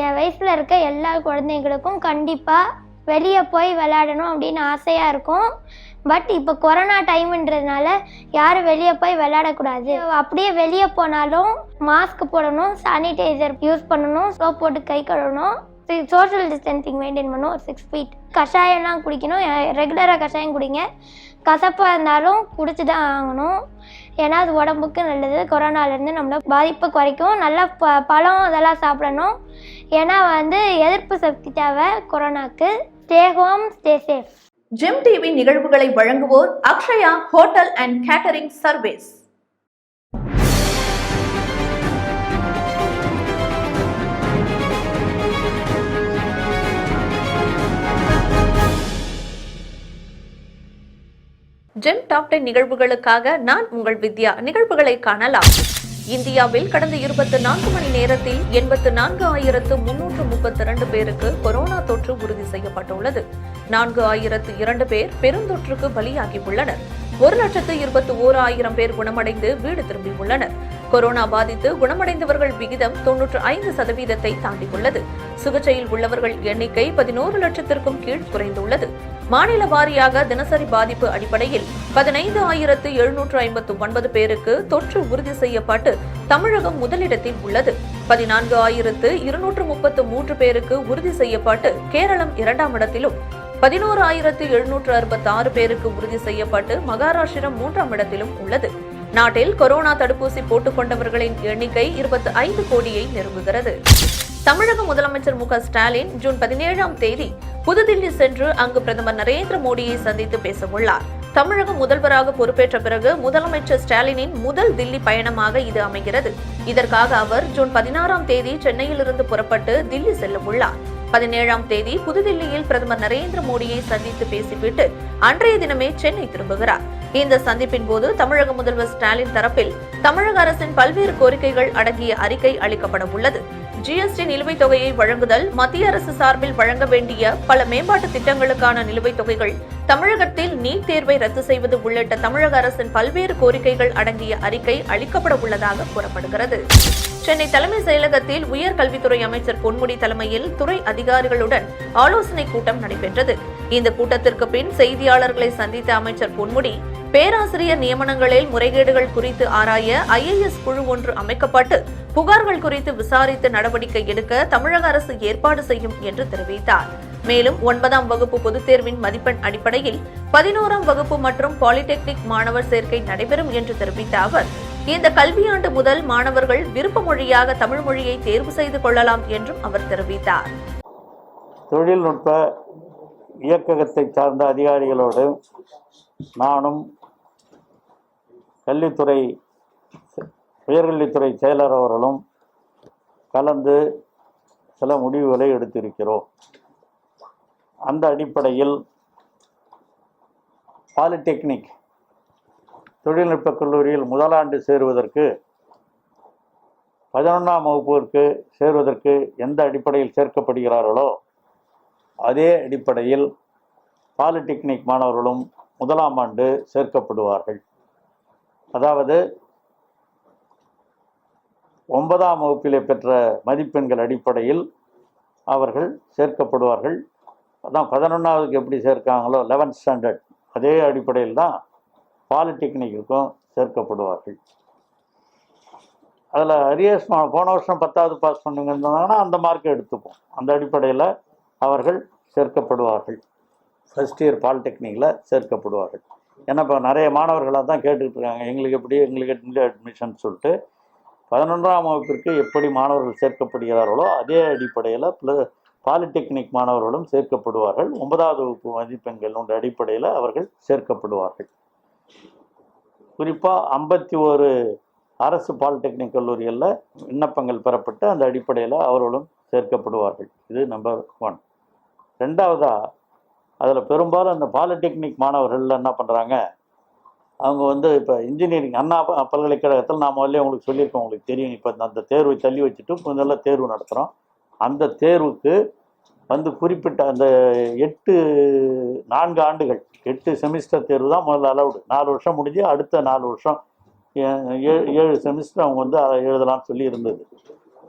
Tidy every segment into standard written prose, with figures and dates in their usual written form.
என் வயசில் இருக்க எல்லா குழந்தைங்களுக்கும் கண்டிப்பாக வெளியே போய் விளையாடணும் அப்படின்னு ஆசையாக இருக்கும். பட் இப்போ கொரோனா டைம்ன்றதுனால யாரும் வெளியே போய் விளையாடக்கூடாது. அப்படியே வெளியே போனாலும் மாஸ்க் போடணும், சானிடைசர் யூஸ் பண்ணணும், சோப் போட்டு கை கழுவணும், சோஷியல் டிஸ்டன்சிங் மெயின்டைன் பண்ணணும், ஒரு 6 feet. கஷாயம்லாம் குடிக்கணும், ரெகுலராக கஷாயம் குடிங்க. கசப்பாக இருந்தாலும் குடிச்சு தான் ஆகணும், ஏன்னா அது உடம்புக்கு நல்லது. கொரோனாலேருந்து நம்மளை பாதிப்பை குறைக்கும். நல்லா பழம் அதெல்லாம் சாப்பிடணும், ஏன்னா எதிர்ப்பு சக்தி தேவை கொரோனாக்கு. Stay home, stay safe. GeM TV நிகழ்வுகளை வழங்குவோர் Akshaya hotel and catering service. GeM top 10 நிகழ்வுகளுக்காக நான் உங்கள் வித்யா. நிகழ்வுகளை காணலாம். இந்தியாவில் கடந்த 24 மணி நேரத்தில் 84,332 பேருக்கு கொரோனா தொற்று உறுதி செய்யப்பட்டுள்ளது. 4,002 பேர் பெருந்தொற்றுக்கு பலியாகியுள்ளனர். 1,21,000 பேர் குணமடைந்து வீடு திரும்பியுள்ளனர். கொரோனா பாதித்து குணமடைந்தவர்கள் விகிதம் 95% தாண்டியுள்ளது. சிகிச்சையில் உள்ளவர்கள் எண்ணிக்கை 11 லட்சத்திற்கும் கீழ் குறைந்துள்ளது. மாநில வாரியாக தினசரி பாதிப்பு அடிப்படையில் 15,759 பேருக்கு தொற்று உறுதி செய்யப்பட்டு தமிழகம் முதலிடத்தில் உள்ளது. 14,233 பேருக்கு உறுதி செய்யப்பட்டு கேரளம் 2ஆம் இடத்திலும், 11,766 பேருக்கு உறுதி செய்யப்பட்டு மகாராஷ்டிரம் 3ஆம் இடத்திலும் உள்ளது. நாட்டில் கொரோனா தடுப்பூசி போட்டுக் கொண்டவர்களின் எண்ணிக்கை 25 கோடியை நெருங்குகிறது. தமிழக முதலமைச்சர் மு க ஸ்டாலின் ஜூன் 17ஆம் தேதி புதுதில்லி சென்று அங்கு பிரதமர் நரேந்திர மோடியை சந்தித்து பேசவுள்ளார். தமிழக முதல்வராக பொறுப்பேற்ற பிறகு முதலமைச்சர் ஸ்டாலினின் முதல் தில்லி பயணமாக இது அமைகிறது. இதற்காக அவர் ஜூன் 16ஆம் தேதி சென்னையிலிருந்து புறப்பட்டு தில்லி செல்லவுள்ளார். 17ஆம் தேதி புதுதில்லியில் பிரதமர் நரேந்திர மோடியை சந்தித்து பேசிவிட்டு அன்றைய தினமே சென்னை திரும்புகிறார். இந்த சந்திப்பின் போது தமிழக முதல்வர் ஸ்டாலின் தரப்பில் தமிழக அரசின் பல்வேறு கோரிக்கைகள் அடங்கிய அறிக்கை அளிக்கப்பட உள்ளது. ஜிஎஸ்டி நிலுவைத் தொகையை வழங்குதல், மத்திய அரசு சார்பில் வழங்க வேண்டிய பல மேம்பாட்டு திட்டங்களுக்கான நிலுவைத் தொகைகள், தமிழகத்தில் நீட் தேர்வை ரத்து செய்வது உள்ளிட்ட தமிழக அரசின் பல்வேறு கோரிக்கைகள் அடங்கிய அறிக்கை அளிக்கப்பட உள்ளதாக கூறப்படுகிறது. சென்னை தலைமை செயலகத்தில் உயர்கல்வித்துறை அமைச்சர் பொன்முடி தலைமையில் துறை அதிகாரிகளுடன் ஆலோசனைக் கூட்டம் நடைபெற்றது. இந்த கூட்டத்திற்கு பின் செய்தியாளர்களை சந்தித்த அமைச்சர் பொன்முடி, பேராசிரியர் நியமனங்களில் முறைகேடுகள் குறித்து ஆராய IAS குழு ஒன்று அமைக்கப்பட்டு புகார்கள் குறித்து விசாரித்து நடவடிக்கை எடுக்க தமிழக அரசு ஏற்பாடு செய்யும் என்று தெரிவித்தார். மேலும் 9ஆம் வகுப்பு பொதுத் தேர்வின் மதிப்பெண் அடிப்படையில் 11ஆம் வகுப்பு மற்றும் பாலிடெக்னிக் மாணவர் சேர்க்கை நடைபெறும் என்று தெரிவித்த அவர், இந்த கல்வியாண்டு முதல் மாணவர்கள் விருப்ப மொழியாக தமிழ் மொழியை தேர்வு செய்து கொள்ளலாம் என்றும் அவர் தெரிவித்தார். தொழில்நுட்ப இயக்ககத்தை சார்ந்த அதிகாரிகளோடு நானும் உயர்கல்வித்துறை செயலர் அவர்களும் கலந்து சில முடிவுகளை எடுத்திருக்கிறோம். அந்த அடிப்படையில் பாலிடெக்னிக் தொழில்நுட்ப கல்லூரியில் முதலாண்டு சேருவதற்கு 11ஆம் வகுப்பிற்கு சேருவதற்கு எந்த அடிப்படையில் சேர்க்கப்படுகிறார்களோ அதே அடிப்படையில் பாலிடெக்னிக் மாணவர்களும் 1ஆம் ஆண்டு சேர்க்கப்படுவார்கள். அதாவது 9ஆம் வகுப்பிலே பெற்ற மதிப்பெண்கள் அடிப்படையில் அவர்கள் சேர்க்கப்படுவார்கள். அதான் 11ஆவதுக்கு எப்படி சேர்க்காங்களோ 11th ஸ்டாண்டர்ட் அதே அடிப்படையில் தான் பாலிடெக்னிக்கும் சேர்க்கப்படுவார்கள். அதில் அரியர்ஸ் போன வருஷம் 10வது பாஸ் பண்ணுங்கன்னா அந்த மார்க்கை எடுத்துப்போம். அந்த அடிப்படையில் அவர்கள் சேர்க்கப்படுவார்கள். First year பாலிடெக்னிக்கில் சேர்க்கப்படுவார்கள். ஏன்னா இப்போ நிறைய மாணவர்களாக தான் கேட்டுக்கிட்டு இருக்காங்க, எங்களுக்கு அட்மிஷன் சொல்லிட்டு 11ஆம் வகுப்பிற்கு எப்படி மாணவர்கள் சேர்க்கப்படுகிறார்களோ அதே அடிப்படையில் பாலிடெக்னிக் மாணவர்களும் சேர்க்கப்படுவார்கள். 9வது வகுப்பு மதிப்பெண்கள் அடிப்படையில் அவர்கள் சேர்க்கப்படுவார்கள். குறிப்பாக 51 அரசு பாலிடெக்னிக் கல்லூரிகளில் விண்ணப்பங்கள் பெறப்பட்டு அந்த அடிப்படையில் அவர்களும் சேர்க்கப்படுவார்கள். இது நம்பர் 1. 2வதாக அதில் பெரும்பாலும் அந்த பாலிடெக்னிக் மாணவர்கள் என்ன பண்ணுறாங்க, அவங்க இப்போ இன்ஜினியரிங் அண்ணா பல்கலைக்கழகத்தில் நான் முதல்ல உங்களுக்கு சொல்லியிருக்கோம், உங்களுக்கு தெரியும். இப்போ அந்த தேர்வை தள்ளி வச்சுட்டு முதல்ல தேர்வு நடத்துகிறோம். அந்த தேர்வுக்கு குறிப்பிட்ட அந்த 4 ஆண்டுகள் 8 செமிஸ்டர் தேர்வு தான் முதல்ல அலவுடு. 4 வருஷம் முடிஞ்சு அடுத்த 4 வருஷம் 7 செமிஸ்டர் அவங்க எழுதலாம்னு சொல்லி இருந்தது.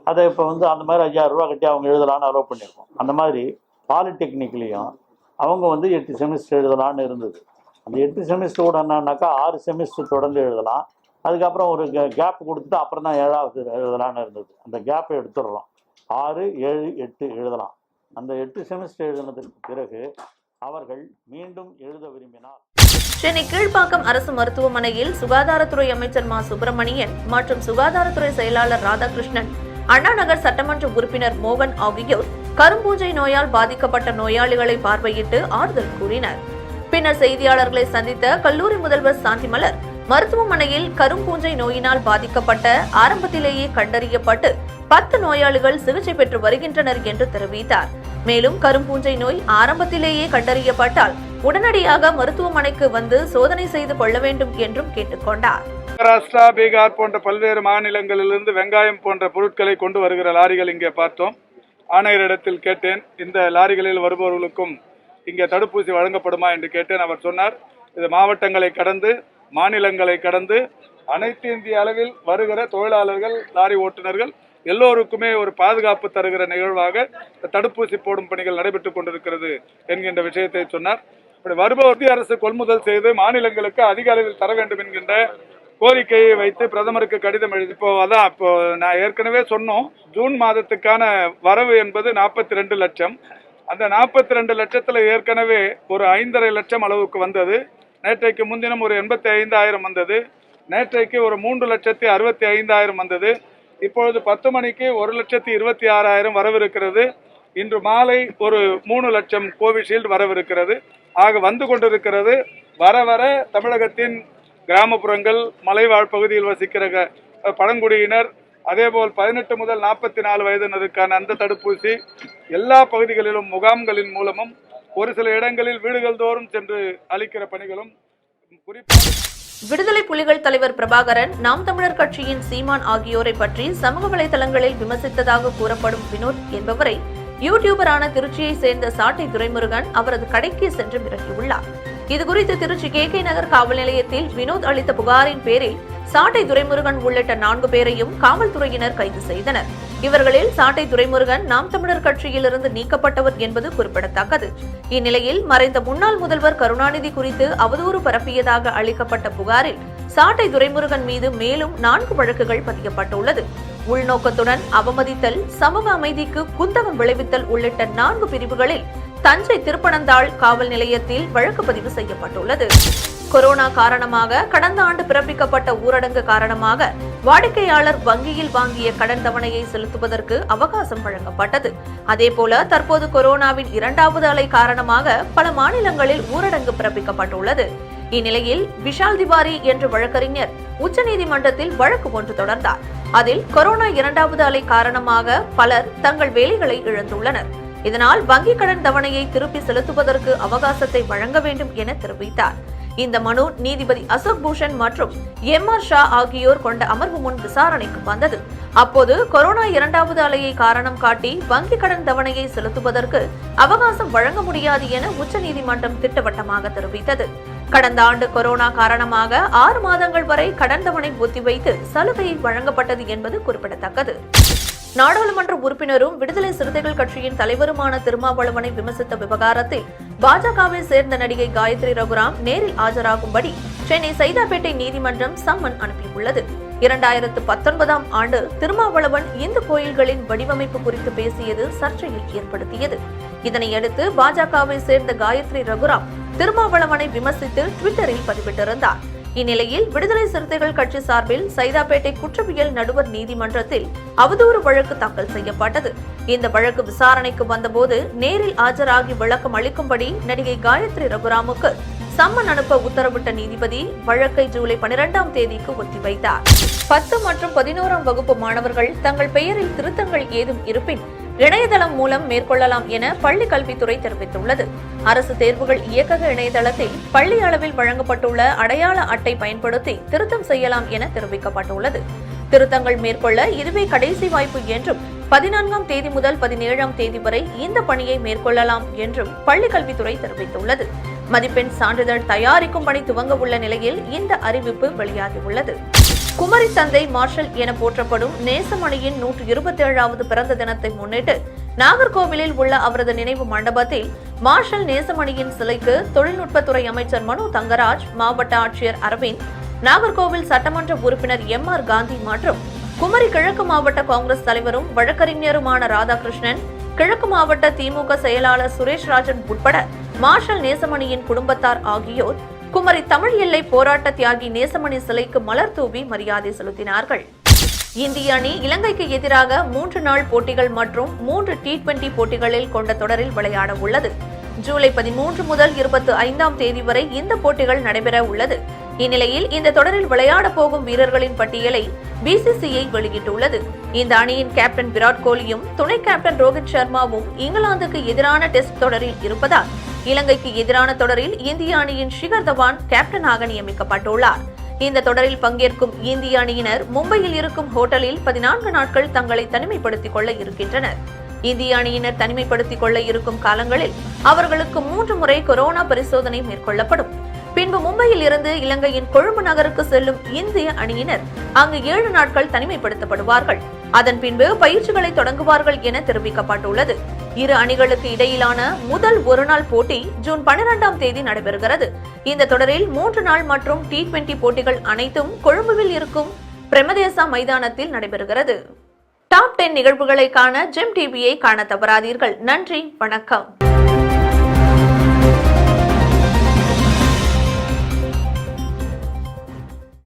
அதை இப்போ வந்து அந்த மாதிரி 5000 ரூபா கட்டி அவங்க எழுதலான்னு அலோவ் பண்ணியிருக்கோம். அந்த மாதிரி பாலிடெக்னிக்லேயும் அவங்க வந்து 8 செமிஸ்டர் எழுதலான்னு இருந்தது. அந்த 8 செமிஸ்டர் கூட என்னன்னாக்கா 6 செமிஸ்டர் தொடர்ந்து எழுதலாம். அதுக்கப்புறம் ஒரு கேப் கொடுத்துட்டு அப்புறம் தான் 7வது எழுதலான்னு இருந்தது. அந்த கேப்பை எடுத்துடுறோம். 6, 7, 8 எழுதலாம். அந்த 8 செமிஸ்டர் எழுதினதற்கு பிறகு அவர்கள் மீண்டும் எழுத விரும்பினால் சென்னை கீழ்ப்பாக்கம் அரசு மருத்துவமனையில் சுகாதாரத்துறை அமைச்சர் மா சுப்பிரமணியன் மற்றும் சுகாதாரத்துறை செயலாளர் ராதாகிருஷ்ணன், அண்ணா நகர் சட்டமன்ற உறுப்பினர் மோகன் ஆகியோர் கரும்பூஞ்சை நோயால் பாதிக்கப்பட்ட நோயாளிகளை பார்வையிட்டு ஆறுதல் கூறினர். பின்னர் செய்தியாளர்களை சந்தித்த கல்லூரி முதல்வர் சாந்திமலர், மருத்துவமனையில் கரும்பூஞ்சை நோயினால் பாதிக்கப்பட்ட ஆரம்பத்திலேயே கண்டறியப்பட்டு 10 நோயாளிகள் சிகிச்சை பெற்று வருகின்றனர் என்று தெரிவித்தார். மேலும் கரும்பூஞ்சை நோய் ஆரம்பத்திலேயே கண்டறியப்பட்டால் உடனடியாக மருத்துவமனைக்கு வந்து சோதனை செய்து கொள்ள வேண்டும் என்றும் கேட்டுக்கொண்டார். மகாராஷ்டிரா, பீகார் போன்ற பல்வேறு மாநிலங்களிலிருந்து வெங்காயம் போன்ற பொருட்களை கொண்டு வருகிற லாரிகள் இங்கே பார்த்தோம். ஆணையரிடத்தில் கேட்டேன், இந்த லாரிகளில் வருபவர்களுக்கும் இங்கே தடுப்பூசி வழங்கப்படுமா என்று கேட்டேன். அவர் சொன்னார், இது மாவட்டங்களை கடந்து மாநிலங்களை கடந்து அனைத்து இந்திய அளவில் வருகிற தொழிலாளர்கள், லாரி ஓட்டுநர்கள் எல்லோருக்குமே ஒரு பாதுகாப்பு தருகிற நிகழ்வாக தடுப்பூசி போடும் பணிகள் நடைபெற்றுக் கொண்டிருக்கிறது என்கின்ற விஷயத்தை சொன்னார். இப்படி வருபவர் மத்திய அரசு கொள்முதல் செய்து மாநிலங்களுக்கு அதிக அளவில் தர வேண்டும் என்கின்ற கோரிக்கையை வைத்து பிரதமருக்கு கடிதம் எழுதி இப்போ நான் ஏற்கனவே சொன்னோம், ஜூன் மாதத்துக்கான வரவு என்பது 42 லட்சம். அந்த 42 லட்சத்தில் ஏற்கனவே ஒரு 5.5 லட்சம் அளவுக்கு வந்தது. நேற்றைக்கு முன்தினம் ஒரு 85,000 வந்தது. நேற்றைக்கு ஒரு 3,65,000 வந்தது. இப்பொழுது 10 மணிக்கு 1,26,000 வரவிருக்கிறது. இன்று மாலை ஒரு 3 லட்சம் கோவிஷீல்டு வரவிருக்கிறது. ஆக வந்து கொண்டிருக்கிறது. வர வர தமிழகத்தின் கிராமப்புறங்கள், மலைவாழ் பகுதியில் வசிக்கிற பழங்குடியினர், அதேபோல் 18 முதல் 44 வயதினருக்கான அந்த தடுப்பூசி எல்லா பகுதிகளிலும் முகாம்களின் மூலமும் ஒரு சில இடங்களில் வீடுகள் தோறும் சென்று அளிக்கிற பணிகளும் குறிப்பாக விடுதலை புலிகள் தலைவர் பிரபாகரன், நாம் தமிழர் கட்சியின் சீமான் ஆகியோரை பற்றி சமூக வலைதளங்களில் விமர்சித்ததாக கூறப்படும் வினோத் என்பவரை யூடியூபரான திருச்சியை சேர்ந்த சாட்டை துரைமுருகன் அவரது கடைக்கு சென்று மிரட்டியுள்ளார். இதுகுறித்து திருச்சி KK நகர் காவல் நிலையத்தில் வினோத் அளித்த புகாரின் பேரில் சாட்டை துரைமுருகன் உள்ளிட்ட 4 பேரையும் காவல்துறையினர் கைது செய்தனர். இவர்களில் சாட்டை துரைமுருகன் நாம் தமிழர் கட்சியிலிருந்து நீக்கப்பட்டவர் என்பது குறிப்பிடத்தக்கது. இந்நிலையில் மறைந்த முன்னாள் முதல்வர் கருணாநிதி குறித்து அவதூறு பரப்பியதாக அளிக்கப்பட்ட புகாரில் சாட்டை துரைமுருகன் மீது மேலும் 4 வழக்குகள் பதியப்பட்டுள்ளது. உள்நோக்கத்துடன் அவமதித்தல், சமூக அமைதிக்கு குந்தகம் விளைவித்தல் உள்ளிட்ட 4 பிரிவுகளில் தஞ்சை திருப்பனந்தாள் காவல் நிலையத்தில் வழக்கு பதிவு செய்யப்பட்டுள்ளது. கொரோனா காரணமாக கடந்த ஆண்டு பிறப்பிக்கப்பட்ட ஊரடங்கு காரணமாக வாடிக்கையாளர் வங்கியில் வாங்கிய கடன் தவணையை செலுத்துவதற்கு அவகாசம் வழங்கப்பட்டது. அதேபோல தற்போது கொரோனாவின் 2வது அலை காரணமாக பல மாநிலங்களில் ஊரடங்கு பிறப்பிக்கப்பட்டுள்ளது. இந்நிலையில் விஷால் திவாரி என்ற வழக்கறிஞர் உச்சநீதிமன்றத்தில் வழக்கு ஒன்று தொடர்ந்தார். அதில் கொரோனா 2வது அலை காரணமாக பலர் தங்கள் வேலைகளை இழந்துள்ளனர். இதனால் வங்கிக் கடன் தவணையை திருப்பி செலுத்துவதற்கு அவகாசத்தை வழங்க வேண்டும் என தெரிவித்தார். இந்த மனு நீதிபதி அசோக் பூஷன் மற்றும் MR ஷா ஆகியோர் கொண்ட அமர்வு முன் விசாரணைக்கு வந்தது. அப்போது கொரோனா 2வது அலையை காரணம் காட்டி வங்கிக் கடன் தவணையை செலுத்துவதற்கு அவகாசம் வழங்க முடியாது என உச்சநீதிமன்றம் திட்டவட்டமாக தெரிவித்தது. கடந்த ஆண்டு கொரோனா காரணமாக 6 மாதங்கள் வரை கடன் தவணை ஒத்திவைத்து சலுகை வழங்கப்பட்டது என்பது குறிப்பிடத்தக்கது. நாடாளுமன்ற உறுப்பினரும் விடுதலை சிறுத்தைகள் கட்சியின் தலைவருமான திருமாவளவனை விமர்சித்த விவகாரத்தில் பாஜகவை சேர்ந்த நடிகை காயத்ரி ரகுராம் நேரில் ஆஜராகும்படி சென்னை சைதாப்பேட்டை நீதிமன்றம் சம்மன் அனுப்பியுள்ளது. 2019ஆம் ஆண்டு திருமாவளவன் இந்து கோயில்களின் வடிவமைப்பு குறித்து பேசியது சர்ச்சையை ஏற்படுத்தியது. இதனையடுத்து பாஜகவை சேர்ந்த காயத்ரி ரகுராம் திருமாவளவனை விமர்சித்து ட்விட்டரில் பதிவிட்டிருந்தார். இந்நிலையில் விடுதலை சிறுத்தைகள் கட்சி சார்பில் சைதாப்பேட்டை குற்றவியல் நடுவர் நீதிமன்றத்தில் அவதூறு வழக்கு தாக்கல் செய்யப்பட்டது. இந்த வழக்கு விசாரணைக்கு வந்தபோது நேரில் ஆஜராகி விளக்கம் அளிக்கும்படி நடிகை காயத்ரி ரகுராமுக்கு சம்மன் அனுப்ப உத்தரவிட்ட நீதிபதி வழக்கை ஜூலை 12ஆம் தேதிக்கு ஒத்திவைத்தார். 10 மற்றும் 11ஆம் வகுப்பு மாணவர்கள் தங்கள் பெயரில் திருத்தங்கள் ஏதும் இருப்பின் இணையதளம் மூலம் மேற்கொள்ளலாம் என பள்ளி கல்வித்துறை தெரிவித்துள்ளது. அரசு தேர்வுகள் இயக்கக இணையதளத்தில் பள்ளி அளவில் வழங்கப்பட்டுள்ள அடையாள அட்டை பயன்படுத்தி திருத்தம் செய்யலாம் என தெரிவிக்கப்பட்டுள்ளது. திருத்தங்கள் மேற்கொள்ள இதுவே கடைசி வாய்ப்பு என்றும் 14ஆம் தேதி முதல் 17ஆம் தேதி வரை இந்த பணியை மேற்கொள்ளலாம் என்றும் பள்ளி கல்வித்துறை தெரிவித்துள்ளது. மதிப்பெண் சான்றிதழ் தயாரிக்கும் பணி துவங்க உள்ள நிலையில் இந்த அறிவிப்பு வெளியாகியுள்ளது. குமரி தந்தை மார்ஷல் என போற்றப்படும் நேசமணியின் 127வது பிறந்த தினத்தை முன்னிட்டு நாகர்கோவிலில் உள்ள அவரது நினைவு மண்டபத்தில் மார்ஷல் நேசமணியின் சிலைக்கு தொழில்நுட்பத்துறை அமைச்சர் மனோ தங்கராஜ், மாவட்ட ஆட்சியர் அரவிந்த், நாகர்கோவில் சட்டமன்ற உறுப்பினர் MR காந்தி மற்றும் குமரி கிழக்கு மாவட்ட காங்கிரஸ் தலைவரும் வழக்கறிஞருமான ராதாகிருஷ்ணன், கிழக்கு மாவட்ட திமுக செயலாளர் சுரேஷ்ராஜன் உட்பட மார்ஷல் நேசமணியின் குடும்பத்தார் ஆகியோர் குமரி தமிழ் எல்லை போராட்ட தியாகி நேசமணி சிலைக்கு மலர் தூவி மரியாதை செலுத்தினார்கள். இந்திய அணி இலங்கைக்கு எதிராக 3 நாள் போட்டிகள் மற்றும் 3 T20 போட்டிகளில் கொண்ட தொடரில் விளையாட உள்ளது. ஜூலை 13 முதல் 25ஆம் தேதி வரை இந்த போட்டிகள் நடைபெற உள்ளது. இந்நிலையில் இந்த தொடரில் விளையாட போகும் வீரர்களின் பட்டியலை BCCI வெளியிட்டுள்ளது. இந்த அணியின் கேப்டன் விராட் கோலியும் துணை கேப்டன் ரோஹித் சர்மாவும் இங்கிலாந்துக்கு எதிரான டெஸ்ட் தொடரில் இருப்பதால் இலங்கைக்கு எதிரான தொடரில் இந்திய அணியின் ஷிகர் தவான் கேப்டனாக நியமிக்கப்பட்டுள்ளார். இந்த தொடரில் பங்கேற்கும் இந்திய அணியினர் மும்பையில் இருக்கும் ஹோட்டலில் 14 நாட்கள் தங்களை தனிமைப்படுத்திக் கொள்ள இருக்கின்றனர். இந்திய அணியினர் தனிமைப்படுத்திக் கொள்ள இருக்கும் காலங்களில் அவர்களுக்கு 3 முறை கொரோனா பரிசோதனை மேற்கொள்ளப்படும். பின்பு மும்பையில் இருந்து இலங்கையின் கொழும்பு நகருக்கு செல்லும் இந்திய அணியினர் அங்கு 7 நாட்கள் தனிமைப்படுத்தப்படுவார்கள். அதன் பின்பு பயிற்சிகளை தொடங்குவார்கள் என தெரிவிக்கப்பட்டுள்ளது. இரு அணிகளுக்கு இடையிலான முதல் ஒருநாள் போட்டி ஜூன் 12ஆம் தேதி நடைபெறுகிறது. இந்த தொடரில் 3 நாள் மற்றும் T20 போட்டிகள் அனைத்தும் கொழும்புவில் இருக்கும் பிரேமதேசா மைதானத்தில் நடைபெறுகிறது. டாப் 10 நிகழ்வுகளை காண ஜெம் டிவியை காண தவறாதீர்கள். நன்றி, வணக்கம்.